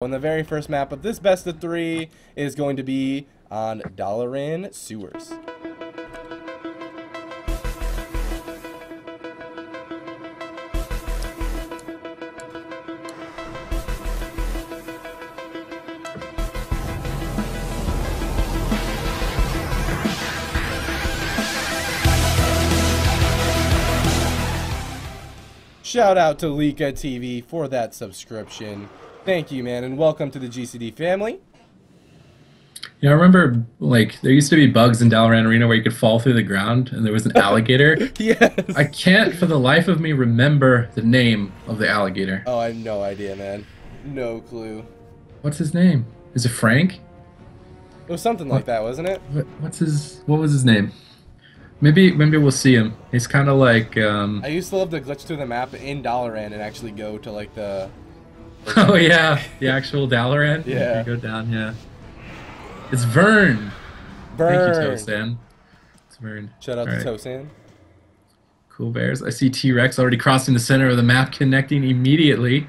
And the very first map of this best of 3 is going to be on Dillypoo Sewers. Shout out to Lika TV for that subscription. Thank you, man, and welcome to the GCD family. Yeah, I remember, like, there used to be bugs in Dalaran Arena where you could fall through the ground and there was an alligator. Yes. I can't for the life of me remember the name of the alligator. Oh, I have no idea, man. No clue. What's his name? Is it Frank? It was something like that, wasn't it? What was his name? Maybe we'll see him. He's kind of like, I used to love to glitch through the map in Dalaran and actually go to, like, the... Oh, yeah. The actual Dalaran? Yeah. You go down, yeah. It's Vern. Vern. Thank you, Tosan. It's Vern. Shout out to Tosan. Cool Bears. I see T-Rex already crossing the center of the map, connecting immediately.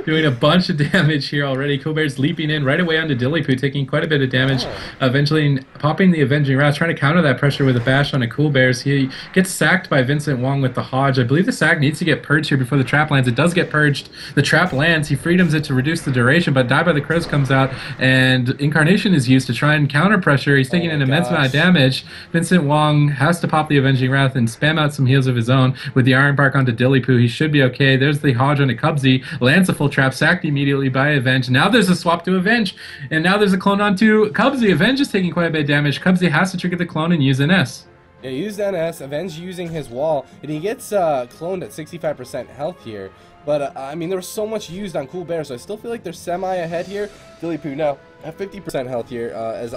Doing a bunch of damage here already. Cool Bears leaping in right away onto Dillypoo, taking quite a bit of damage. Eventually popping the Avenging Wrath, trying to counter that pressure with a bash on a Cool Bears. He gets sacked by Vincentwong with the Hodge. I believe the sack needs to get purged here before the trap lands. It does get purged. The trap lands. He freedoms it to reduce the duration, but Die by the Crows comes out, and Incarnation is used to try and counter pressure. He's taking an immense amount of damage. Vincentwong has to pop the Avenging Wrath and spam out some heals of his own with the Iron Bark onto Dillypoo. He should be okay. There's the Hodge onto Kubzy. Lands a full trap, sacked immediately by Avenge. Now there's a swap to Avenge, and now there's a clone onto Kubzy. Avenge is taking quite a bit of damage. Kubzy has to trigger the clone and use an S. Yeah, used NS, Avenge using his wall, and he gets cloned at 65% health here. But, I mean, there was so much used on Cool Bear, so I still feel like they're semi-ahead here. Dillypoo now at 50% health here, as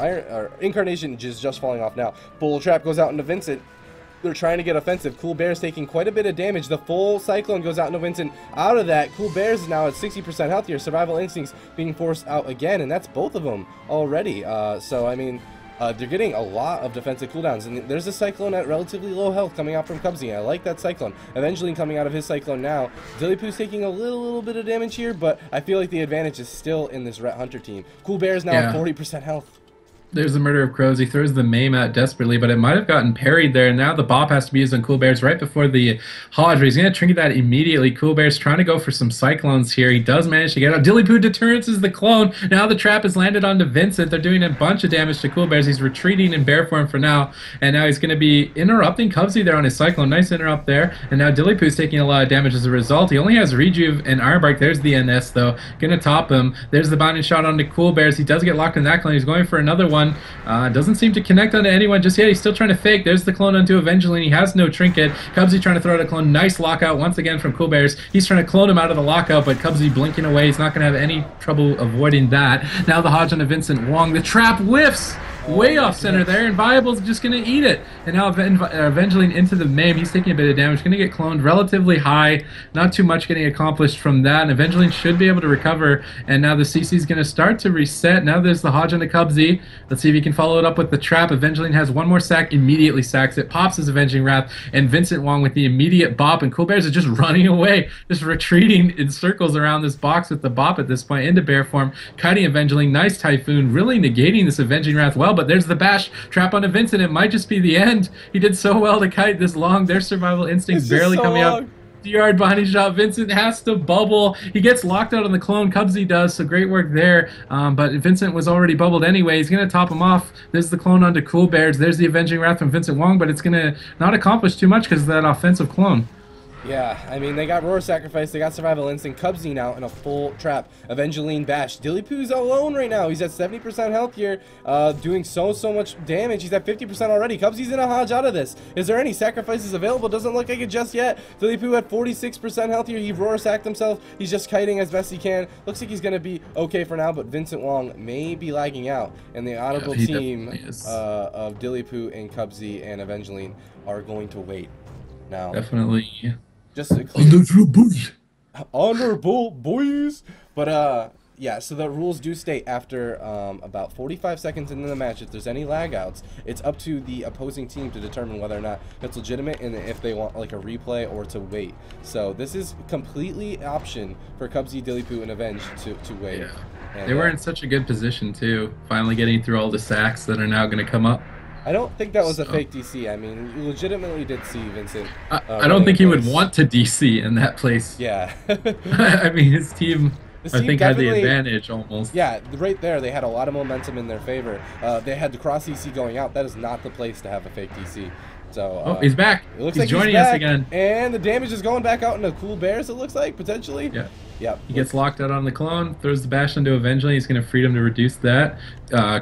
Incarnation is just falling off now. Bull Trap goes out into Vincent. They're trying to get offensive. Cool Bears taking quite a bit of damage. The full Cyclone goes out into Vincent. Out of that, Cool Bears is now at 60% health here. Survival Instincts being forced out again, and that's both of them already. So, I mean... they're getting a lot of defensive cooldowns, and there's a Cyclone at relatively low health coming out from Kubzy. I like that Cyclone. Avengelyne coming out of his Cyclone now. Dillypoo's taking a little bit of damage here, but I feel like the advantage is still in this Ret Hunter team. Cool Bears now at 40% health. There's the Murder of Crows. He throws the Maim out desperately, but it might have gotten parried there. Now the Bop has to be used on Cool Bears right before the Hodge, but he's going to trinket that immediately. Cool Bears trying to go for some Cyclones here. He does manage to get out. Dillypoo deterrence is the clone. Now the trap has landed onto Vincent. They're doing a bunch of damage to Cool Bears. He's retreating in bear form for now, and now he's going to be interrupting Kubzy there on his Cyclone. Nice interrupt there, and now Dillypoo's taking a lot of damage as a result. He only has Rejuve and Ironbark. There's the NS, though. Going to top him. There's the bounding shot onto Cool Bears. He does get locked in that clone. He's going for another one. Doesn't seem to connect onto anyone just yet. He's still trying to fake. There's the clone onto Avengelyne. He has no trinket. Kubzy trying to throw out a clone. Nice lockout once again from Cool Bears. He's trying to clone him out of the lockout, but Kubzy blinking away. He's not going to have any trouble avoiding that. Now the Hodge onto Vincentwong. The trap whiffs! Way off center there, and Viable's just going to eat it. And now Avengelyne into the Maim. He's taking a bit of damage. Going to get cloned relatively high. Not too much getting accomplished from that. And Avengelyne should be able to recover. And now the CC is going to start to reset. Now there's the Hodge on the Kubzy. Let's see if he can follow it up with the trap. Avengelyne has one more sack. Immediately sacks it. Pops his Avenging Wrath. And Vincentwong with the immediate bop. And Cool Bears are just running away. Just retreating in circles around this box with the bop at this point into bear form. Kiting Avengelyne. Nice Typhoon. Really negating this Avenging Wrath well. But there's the bash. Trap onto Vincent. It might just be the end. He did so well to kite this long. Their survival instincts barely coming out. Yard behind his shot. Vincent has to bubble. He gets locked out on the clone. Kubzy does, so great work there. But Vincent was already bubbled anyway. He's going to top him off. There's the clone onto Cool Bears. There's the Avenging Wrath from Vincentwong, but it's going to not accomplish too much because of that offensive clone. Yeah, I mean, they got Roar Sacrifice, they got Survival Instinct, Kubzy now in a full trap, Avengelyne bash. Dillypoo's alone right now, he's at 70% health here, doing so much damage. He's at 50% already. Kubzy's in a Hodge out of this. Is there any sacrifices available? Doesn't look like it just yet. Dillypoo at 46% health here, he Roar Sacked himself, he's just kiting as best he can. Looks like he's going to be okay for now, but Vincentwong may be lagging out, and the honorable team of Dillypoo and Kubzy and Avengelyne are going to wait now. Definitely. Just honorable boys. But Yeah, so the rules do state after about 45 seconds into the match, if there's any lag outs, it's up to the opposing team to determine whether or not it's legitimate and if they want like a replay or to wait. So this is completely option for Kubzy, Dillypoo, and Avenge to wait. Yeah. And, They were in such a good position too, finally getting through all the sacks that are now going to come up. I don't think that was a fake DC. I mean, you legitimately did see Vincent. I don't think he would want to DC in that place. Yeah. I mean, his team, I think, had the definitely- advantage almost. Yeah, right there, they had a lot of momentum in their favor. They had the cross DC going out. That is not the place to have a fake DC. So, Oh, he's back. It looks He's like joining he's back, us again. and the damage is going back out into coollbears. It looks like potentially. Yeah. Yep. He gets locked out on the clone, throws the bash into Avengelyne. He's going to freedom to reduce that.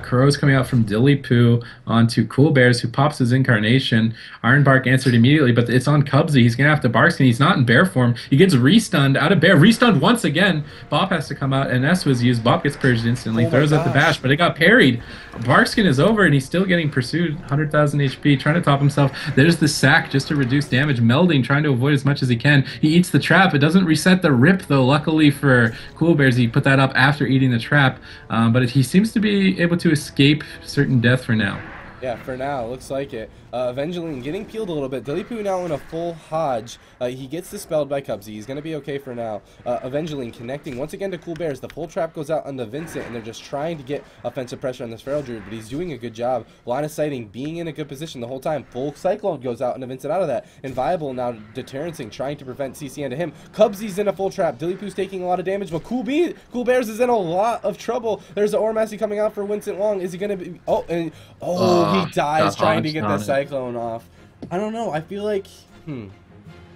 Crow's coming out from Dillypoo onto coollbears, who pops his incarnation. Ironbark answered immediately, but it's on Kubzy. He's going to have to Barkskin. He's not in bear form. He gets restunned out of bear. Restunned once again. Bop has to come out, and S was used. Bop gets purged instantly. Oh my Throws out the gosh. bash, but it got parried. Barkskin is over, and he's still getting pursued. 100,000 HP, trying to top himself. There's the sack just to reduce damage. Melding, trying to avoid as much as he can. He eats the trap. It doesn't reset the rip, though. Luckily for coollbears, he put that up after eating the trap. But he seems to be able to escape certain death for now. Yeah, for now, looks like it. Avengelyne getting peeled a little bit. Dillypoo now in a full Hodge. He gets dispelled by Kubzy. He's going to be okay for now. Avengelyne connecting once again to coollbears. The full trap goes out on the Vincent, and they're just trying to get offensive pressure on this Feral Druid, but he's doing a good job. Line of sighting, being in a good position the whole time. Full Cyclone goes out, and the Vincent out of that. Inviable now deterrencing, trying to prevent CC into him. Kubzy's in a full trap. Dillypoo's taking a lot of damage, but coollbears is in a lot of trouble. There's an Ormassy coming out for Vincentwong. Is he going to be... he dies trying to get the Cyclone off. I don't know. I feel like...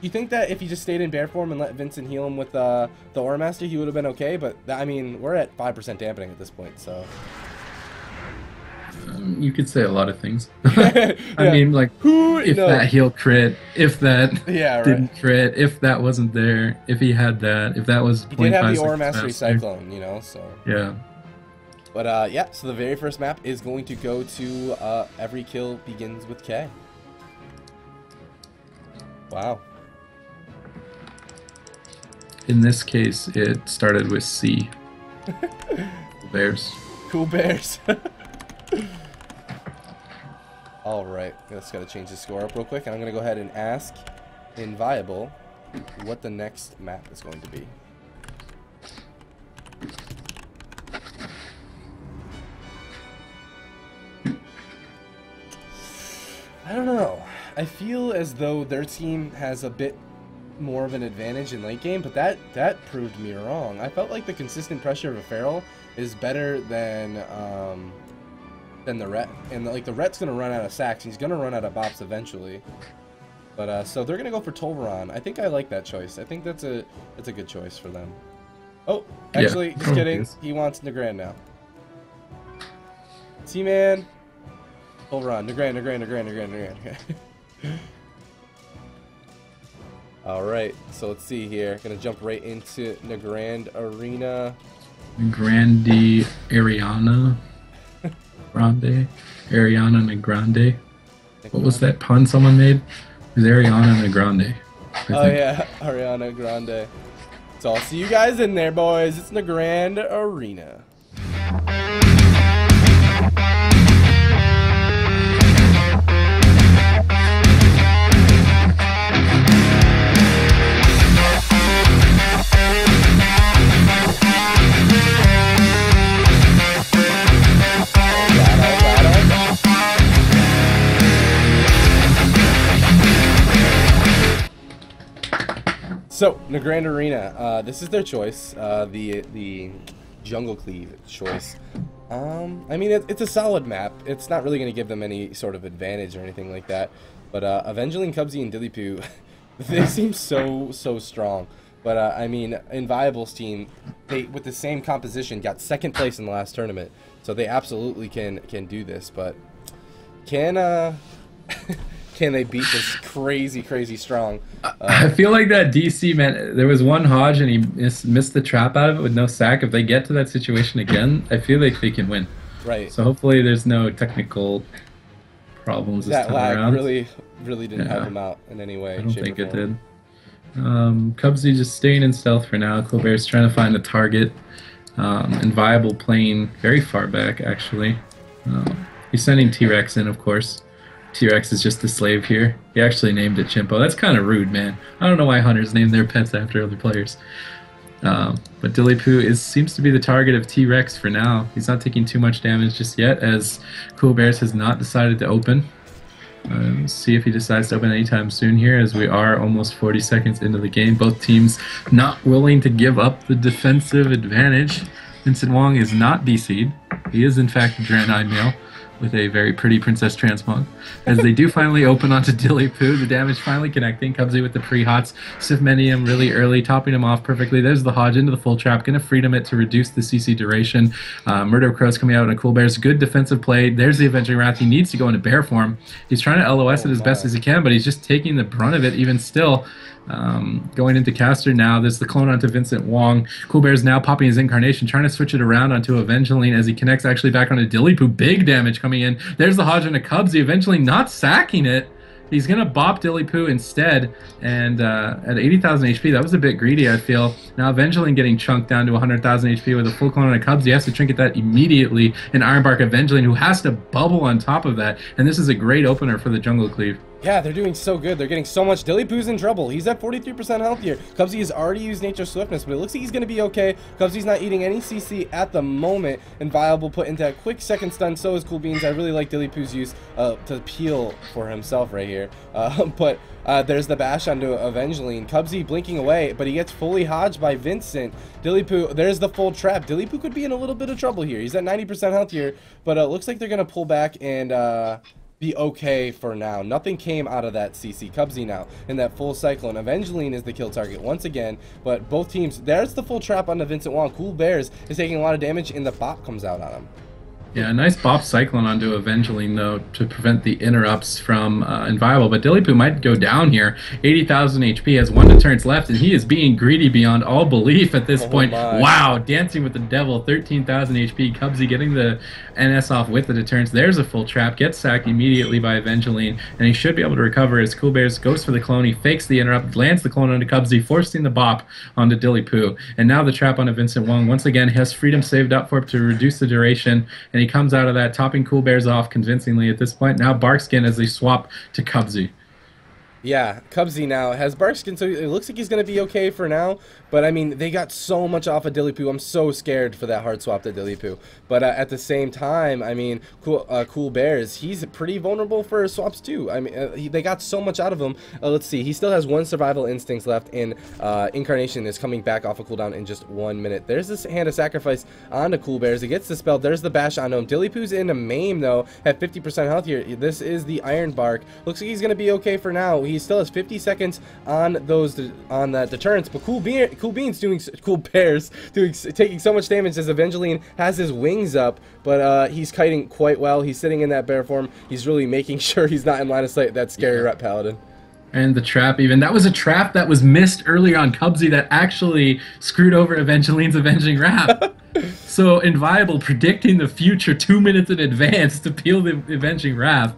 You think that if he just stayed in bear form and let Vincent heal him with the Aura he would have been okay? But, I mean, we're at 5% dampening at this point, so... You could say a lot of things. I mean, like, if that heal crit, if that didn't crit, if that wasn't there, if he had that, if that was... He did have the Aura Mastery Cyclone, you know, so... Yeah. But, yeah, so the very first map is going to go to Every Kill Begins with K. Wow. In this case, it started with C. Bears. Coollbears. Alright, just gotta change the score up real quick, and I'm gonna go ahead and ask Inviable what the next map is going to be. I don't know. I feel as though their team has a bit more of an advantage in late game, but that proved me wrong. I felt like the consistent pressure of a Feral is better than the Ret, and like the Ret's gonna run out of sacks. He's gonna run out of bops eventually. But so they're gonna go for Tolvaron. I think I like that choice. I think that's a good choice for them. Oh, actually, just kidding. He wants Nagrand now. T-Man. Tolvaron. Nagrand. Alright, so let's see here. Gonna jump right into Nagrand Arena. Grande Ariana. Grande. Ariana Nagrande. What was that pun someone made? It was Ariana Nagrande. Oh yeah, Ariana Grande. So I'll see you guys in there, boys. It's Nagrand Arena. So, Nagrand Arena, this is their choice, the Jungle Cleave choice. I mean, it's a solid map. It's not really going to give them any sort of advantage or anything like that. But Avengelyne, Kubzy, and Dillypoo, they seem so strong. But, I mean, Inviable's team, they, with the same composition, got second place in the last tournament. So they absolutely can do this, but can they beat this crazy strong? I feel like that DC, man, there was one Hodge and he missed the trap out of it with no sack. If they get to that situation again, I feel like they can win. Right. So hopefully there's no technical problems this time lag around. really didn't help him out in any way. I don't think it did. Kubzy just staying in stealth for now. coollbears trying to find a target. Inviable playing very far back, actually. He's sending T-Rex in, of course. T-Rex is just a slave here. He actually named it Chimpo. That's kind of rude, man. I don't know why hunters name their pets after other players. But Dillypoo seems to be the target of T-Rex for now. He's not taking too much damage just yet, as coollbears has not decided to open. Let's see if he decides to open anytime soon here, as we are almost 40 seconds into the game. Both teams not willing to give up the defensive advantage. vincentwong is not DC'd. He is, in fact, a Draenei male with a very pretty Princess Transmog. As they do finally open onto Dillypoo, the damage finally connecting. Kubzy with the pre-hots, Sifmenium really early, topping him off perfectly. There's the Hodge into the full trap, gonna freedom it to reduce the CC duration. Murder of Crows coming out in a coollbears. Good defensive play. There's the Avenging Wrath. He needs to go into bear form. He's trying to LOS it as best as he can, but he's just taking the brunt of it even still. Going into caster now. There's the clone onto vincentwong. coollbears now popping his incarnation, trying to switch it around onto Avengelyne as he connects actually back onto Dillypoo. Big damage coming in. There's the Hodge into Kubzy. Avengelyne not sacking it. He's going to bop Dillypoo instead, and at 80,000 HP, that was a bit greedy, I feel. Now Avengelyne getting chunked down to 100,000 HP with a full clone on a Kubzy. He has to trinket that immediately. An Ironbark Avengelyne who has to bubble on top of that, and this is a great opener for the Jungle Cleave. Yeah, they're doing so good. They're getting so much. Dillypoo's in trouble. He's at 43% health here. Kubzy has already used Nature Swiftness, but it looks like he's going to be okay. Kubzy's not eating any CC at the moment. Inviable put into a quick second stun. So is Coolbeans. I really like Dillypoo's use to peel for himself right here. But there's the bash onto Avengelyne. Kubzy blinking away, but he gets fully hodged by Vincent. Dillypoo, there's the full trap. Dillypoo could be in a little bit of trouble here. He's at 90% health here, but it looks like they're going to pull back and be okay for now. Nothing came out of that CC. Kubzy now in that full cyclone. Avengelyne is the kill target once again, but both teams, there's the full trap on the vincentwong. coollbears is taking a lot of damage, and the bop comes out on him. Yeah, a nice bop cyclone onto Avengelyne, though, to prevent the interrupts from Inviable. But Dillypoo might go down here. 80,000 HP, has 1 deterrence left, and he is being greedy beyond all belief at this point. My. Wow, dancing with the devil, 13,000 HP. Kubzy getting the NS off with the deterrence. There's a full trap, gets sacked immediately by Avengelyne, and he should be able to recover as coollbears goes for the clone. He fakes the interrupt, lands the clone onto Kubzy, forcing the bop onto Dillypoo. And now the trap onto vincentwong. Once again, has freedom saved up for it to reduce the duration, and he comes out of that, topping coollbears off convincingly at this point. Now Barkskin as they swap to Kubzy. Yeah, Kubzy now has Barkskin, so it looks like he's going to be okay for now. But, I mean, they got so much off of Dillypoo. I'm so scared for that hard swap to Dillypoo. But at the same time, I mean, coollbears, he's pretty vulnerable for swaps too. I mean, they got so much out of him. Let's see, he still has 1 survival instincts left, and Incarnation is coming back off a cooldown in just 1 minute. There's this Hand of Sacrifice onto coollbears. It gets dispelled. There's the bash onto him. Dillypoo's in a maim, though, at 50% health here. This is the Ironbark. Looks like he's going to be okay for now. He still has 50 seconds on that deterrence, but coollbears taking so much damage as Avengelyne has his wings up, but he's kiting quite well. He's sitting in that bear form. He's really making sure he's not in line of sight of that scary ret paladin. And the trap even. That was a trap that was missed earlier on Kubzy that actually screwed over Avengelyne's Avenging Wrath. So Inviable predicting the future 2 minutes in advance to peel the Avenging Wrath.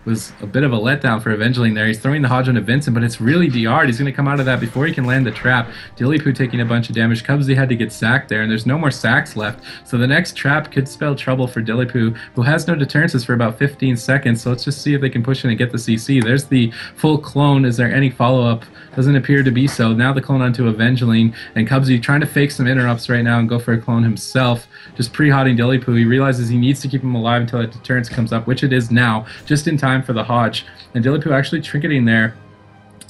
Was a bit of a letdown for Avengelyne there. He's throwing the Hodge onto Vincent, but it's really DR'd. He's going to come out of that before he can land the trap. Dillypoo taking a bunch of damage. Kubzy had to get sacked there, and there's no more sacks left. So the next trap could spell trouble for Dillypoo, who has no deterrences for about 15 seconds. So let's just see if they can push in and get the CC. There's the full clone. Is there any follow-up? Doesn't appear to be so. Now the clone onto Avengelyne, and Kubzy trying to fake some interrupts right now and go for a clone himself. Just pre-hotting Dillypoo. He realizes he needs to keep him alive until that deterrence comes up, which it is now, just in time for the Hodge. And Dillypoo actually trinketing there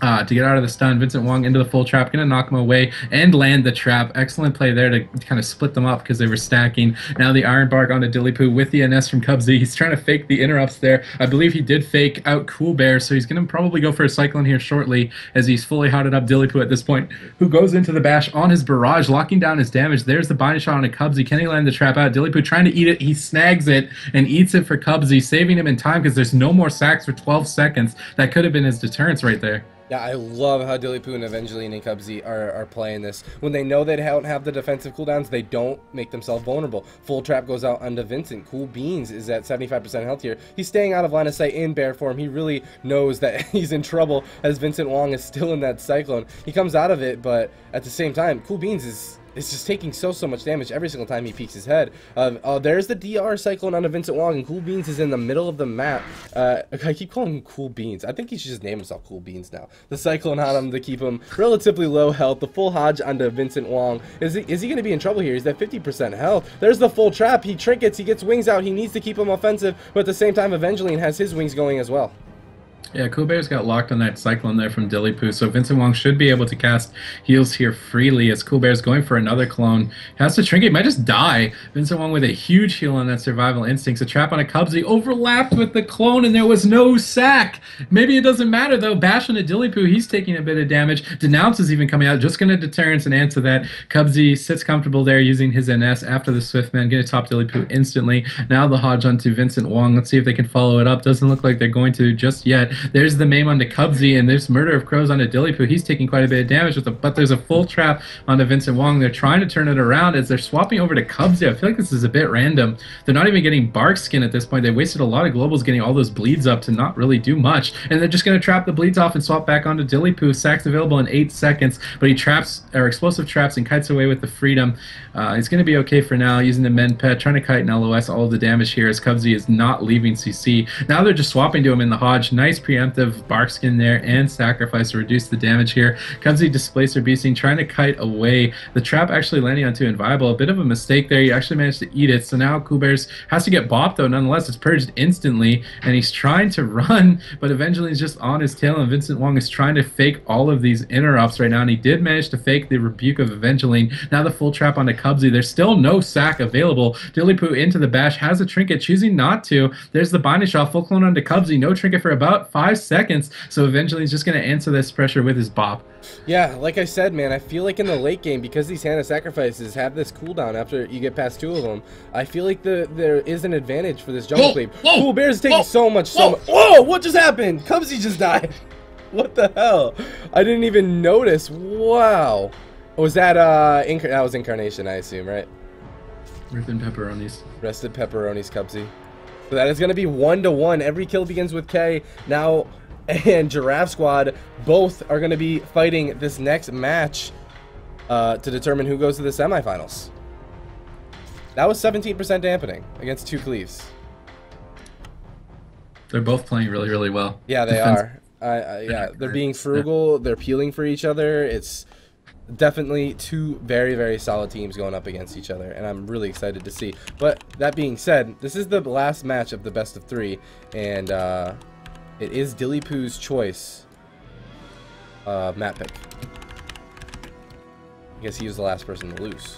to get out of the stun. vincentwong into the full trap, gonna knock him away and land the trap. Excellent play there to kind of split them up because they were stacking. Now the Ironbark onto Dillypoo with the NS from Kubzy. He's trying to fake the interrupts there. I believe he did fake out coollbears, so he's gonna probably go for a cyclone here shortly as he's fully hotted up Dillypoo at this point, who goes into the bash on his barrage, locking down his damage. There's the binding shot on a Kubzy. Can he land the trap out? Dillypoo trying to eat it. He snags it and eats it for Kubzy, saving him in time because there's no more sacks for 12 seconds. That could have been his deterrence right there. Yeah, I love how Dillypoo and Avengelyne and Kubzy are playing this. When they know they don't have the defensive cooldowns, they don't make themselves vulnerable. Full trap goes out onto Vincent. Coolbeans is at 75% health here. He's staying out of line of sight in bear form. He really knows that he's in trouble as vincentwong is still in that cyclone. He comes out of it, but at the same time, Coolbeans is is just taking so much damage every single time he peeks his head. There's the DR Cyclone on a Vincent Wong, and Cool Beans is in the middle of the map. I keep calling him Cool Beans. I think he should just name himself Cool Beans now. The Cyclone on him to keep him relatively low health. The full Hodge onto Vincent Wong. Is he going to be in trouble here? He's at 50% health. There's the full trap. He trinkets. He gets wings out. He needs to keep him offensive, but at the same time, Avengelyne has his wings going as well. Yeah, coollbears got locked on that Cyclone there from Dillypoo, so Vincent Wong should be able to cast heals here freely as coollbears going for another clone. Has to trinket, might just die. Vincent Wong with a huge heal on that survival instincts. A trap on a Kubzy overlapped with the clone, and there was no sack. Maybe it doesn't matter, though. Bash on a Dillypoo, he's taking a bit of damage. Denounce is even coming out, just going to deterrence and answer that. Kubzy sits comfortable there using his NS after the Swiftman, going to top Dillypoo instantly. Now the Hodge onto Vincent Wong. Let's see if they can follow it up. Doesn't look like they're going to just yet. There's the maim onto Kubzy, and there's Murder of Crows onto Dillypoo. He's taking quite a bit of damage, but there's a full trap onto Vincent Wong. They're trying to turn it around as they're swapping over to Kubzy. I feel like this is a bit random. They're not even getting bark skin at this point. They wasted a lot of globals getting all those bleeds up to not really do much, and they're just going to trap the bleeds off and swap back onto Dillypoo. Sack's available in 8 seconds, but he traps, or explosive traps, and kites away with the freedom. He's going to be okay for now, using the Men Pet, trying to kite and LOS all of the damage here as Kubzy is not leaving CC. Now they're just swapping to him in the Hodge. Nice preemptive bark skin there and sacrifice to reduce the damage here. Kubzy Displacer Beasting, trying to kite away. The trap actually landing onto Inviable. A bit of a mistake there. He actually managed to eat it. So now coollbears has to get bopped, though. Nonetheless, it's purged instantly, and he's trying to run, but Avengelyne's just on his tail, and Vincent Wong is trying to fake all of these interrupts right now, and he did manage to fake the rebuke of Avengelyne. Now the full trap onto Kubzy. There's still no sack available. Dillypoo into the bash, has a trinket, choosing not to. There's the binding shot, full clone onto Kubzy. No trinket for about 5 seconds, so Avengelyne's just going to answer this pressure with his bop. Yeah, like I said, man, I feel like in the late game, because these Hannah sacrifices have this cooldown after you get past 2 of them, I feel like there is an advantage for this jungle cleave. Coollbears is taking so much. Whoa, what just happened? Kubzy just died. What the hell? I didn't even notice. Wow. Was that, that was Incarnation, I assume, right? Rested pepperonis. Rested pepperonis, Kubzy. So that is going to be 1-1. Every kill begins with K. Now, and Giraffe Squad both are going to be fighting this next match to determine who goes to the semifinals. That was 17% dampening against 2 cleaves. They're both playing really, really well. Yeah, they are. Yeah, they're being frugal. They're peeling for each other. It's definitely 2 very, very solid teams going up against each other, and I'm really excited to see. But that being said, this is the last match of the best of 3, and it is Dillypoo's choice map pick. I guess he was the last person to lose.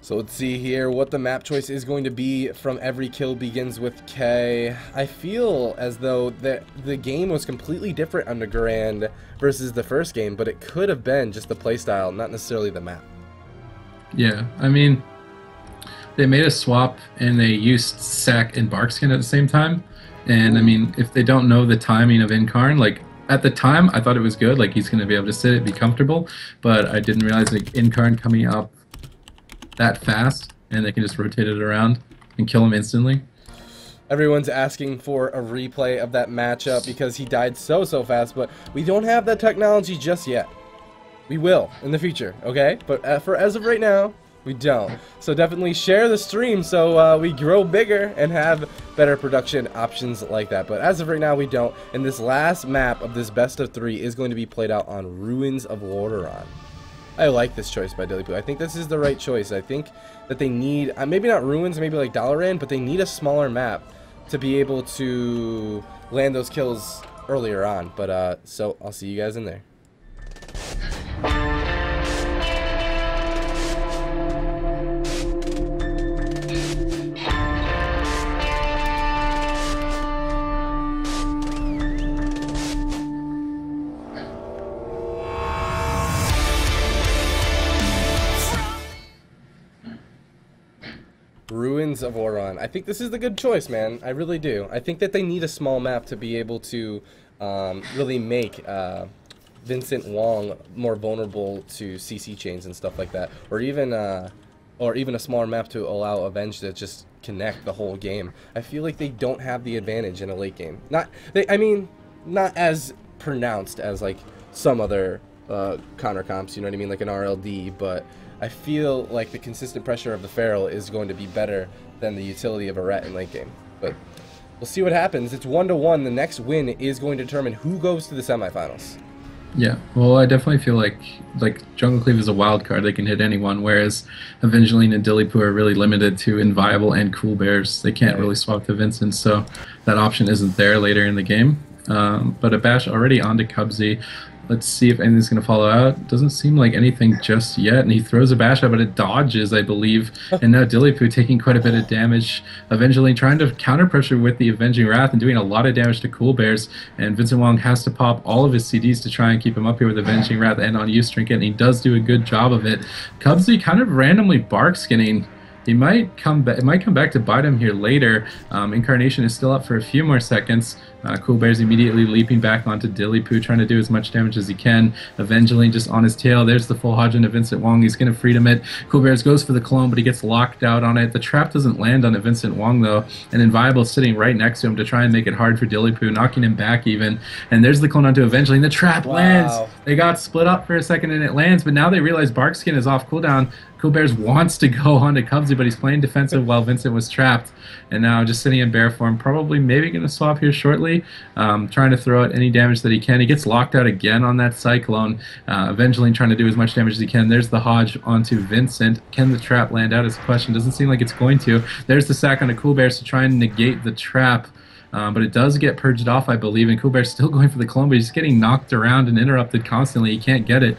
So let's see here what the map choice is going to be from Every Kill Begins with K. I feel as though the game was completely different under Garand versus the first game, but it could have been just the playstyle, not necessarily the map. Yeah, I mean, they made a swap and they used Sack and Barkskin at the same time. And I mean, if they don't know the timing of Incarn, like at the time I thought it was good, like he's going to be able to sit it, be comfortable, but I didn't realize like Incarn coming up that fast and they can just rotate it around and kill him instantly. Everyone's asking for a replay of that matchup because he died so fast, but we don't have that technology just yet. We will in the future, okay? But for as of right now, we don't. So definitely share the stream so we grow bigger and have better production options like that. But as of right now, we don't. And this last map of this best of 3 is going to be played out on Ruins of Lordaeron. I like this choice by Dillypoo. I think this is the right choice. I think that they need, maybe not Ruins, maybe like Dalaran, but they need a smaller map to be able to land those kills earlier on. But so I'll see you guys in there. Ruins of Lordaeron. I think this is the good choice, man. I really do. I think that they need a small map to be able to really make Vincent Wong more vulnerable to CC chains and stuff like that, or even a smaller map to allow Avenge to just connect the whole game. I feel like they don't have the advantage in a late game. I mean, not as pronounced as like some other counter comps, you know what I mean, like an RLD, but I feel like the consistent pressure of the Feral is going to be better than the utility of a Ret in late game. But we'll see what happens. It's 1-1. The next win is going to determine who goes to the semifinals. Yeah, well, I definitely feel like Jungle Cleave is a wild card. They can hit anyone, whereas Avengelyne and Dillypoo are really limited to inviable and coollbears. They can't really swap to Vincent, so that option isn't there later in the game. But a bash already onto Kubzy. Let's see if anything's going to follow out. Doesn't seem like anything just yet, and he throws a bash out, but it dodges, I believe. And now Dillypoo taking quite a bit of damage. Avengelyne trying to counter pressure with the Avenging Wrath and doing a lot of damage to coollbears. And vincentwong has to pop all of his CDs to try and keep him up here with Avenging Wrath and on Use Trinket, and he does do a good job of it. Kubzy kind of randomly bark skinning. He might come back. It might come back to bite him here later. Incarnation is still up for a few more seconds. coollbears immediately leaping back onto Dillypoo, trying to do as much damage as he can. Avengelyne just on his tail. There's the full Hodge into vincentwong. He's going to freedom it. coollbears goes for the clone, but he gets locked out on it. The trap doesn't land on vincentwong though, and inviable sitting right next to him to try and make it hard for Dillypoo, knocking him back even. And there's the clone onto Avengelyne. The trap lands. They got split up for a second and it lands, but now they realize Barkskin is off cooldown. coollbears wants to go onto Kubzy, but he's playing defensive while Vincent was trapped. And now just sitting in bear form, probably maybe going to swap here shortly, trying to throw out any damage that he can. He gets locked out again on that Cyclone. Avengelyne trying to do as much damage as he can. There's the Hodge onto Vincent. Can the trap land out is the question. Doesn't seem like it's going to. There's the sack onto coollbears to try and negate the trap. But it does get purged off, I believe, and coollbear's still going for the clone, but he's getting knocked around and interrupted constantly. He can't get it.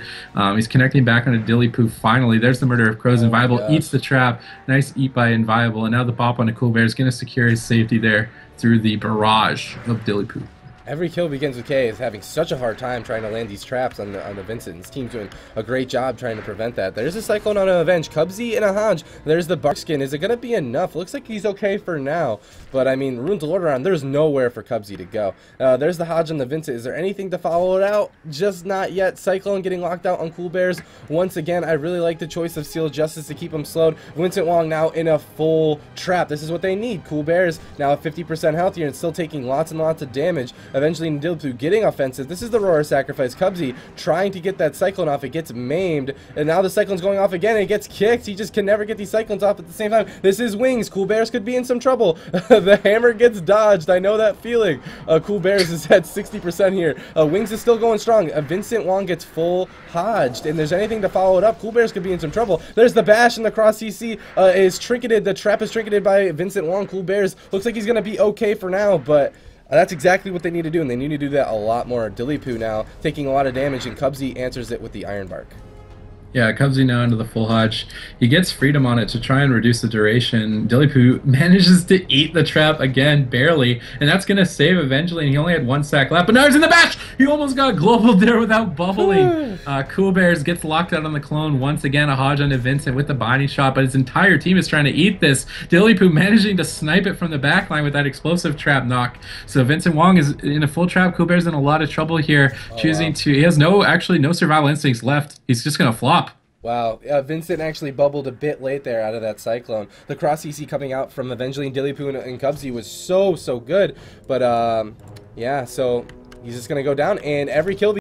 He's connecting back onto Dillypoo finally. There's the Murder of Crows. Inviable eats the trap. Nice eat by Inviable, and now the bop onto coollbear is going to secure his safety there through the barrage of Dillypoo. Every kill begins with K is having such a hard time trying to land these traps on the Vincent. His team's doing a great job trying to prevent that. There's a Cyclone on an Avenge. Kubzy and a Hodge. There's the Barkskin. Is it going to be enough? Looks like he's okay for now. But, I mean, Runes of Lordaeron, there's nowhere for Kubzy to go. There's the Hodge on the Vincent. Is there anything to follow it out? Just not yet. Cyclone getting locked out on coollbears. Once again, I really like the choice of Seal Justice to keep him slowed. vincentwong now in a full trap. This is what they need. coollbears now at 50% healthier and still taking lots and lots of damage. Eventually, Dillypoo getting offensive. This is the Roar Sacrifice. Kubzy trying to get that Cyclone off. It gets maimed, and now the Cyclone's going off again, and it gets kicked. He just can never get these Cyclones off at the same time. This is Wings. coollbears could be in some trouble. The hammer gets dodged. I know that feeling. coollbears is at 60% here. Wings is still going strong. vincentwong gets full Hodged, and there's anything to follow it up. coollbears could be in some trouble. There's the bash, and the cross CC is trinketed. The trap is trinketed by vincentwong. coollbears looks like he's going to be okay for now, but that's exactly what they need to do, and they need to do that a lot more. Dillypoo now taking a lot of damage, and Kubzy answers it with the Iron Bark. Yeah, Kubzy now into the full Hodge. He gets freedom on it to try and reduce the duration. Dillypoo manages to eat the trap again, barely, and that's going to save Avengelyne. He only had one sack left, but now he's in the bash! He almost got global there without bubbling. coollbears gets locked out on the clone once again. A Hodge onto Vincent with the binding shot, but his entire team is trying to eat this. Dillypoo managing to snipe it from the backline with that explosive trap knock. So vincentwong is in a full trap. coollbears in a lot of trouble here, choosing to... He has no survival instincts left. He's just going to flop. Wow, Vincent actually bubbled a bit late there out of that Cyclone. The cross CC coming out from Avengelyne, Dillypoo, and Kubzy was so good. But, yeah, so he's just going to go down, and every kill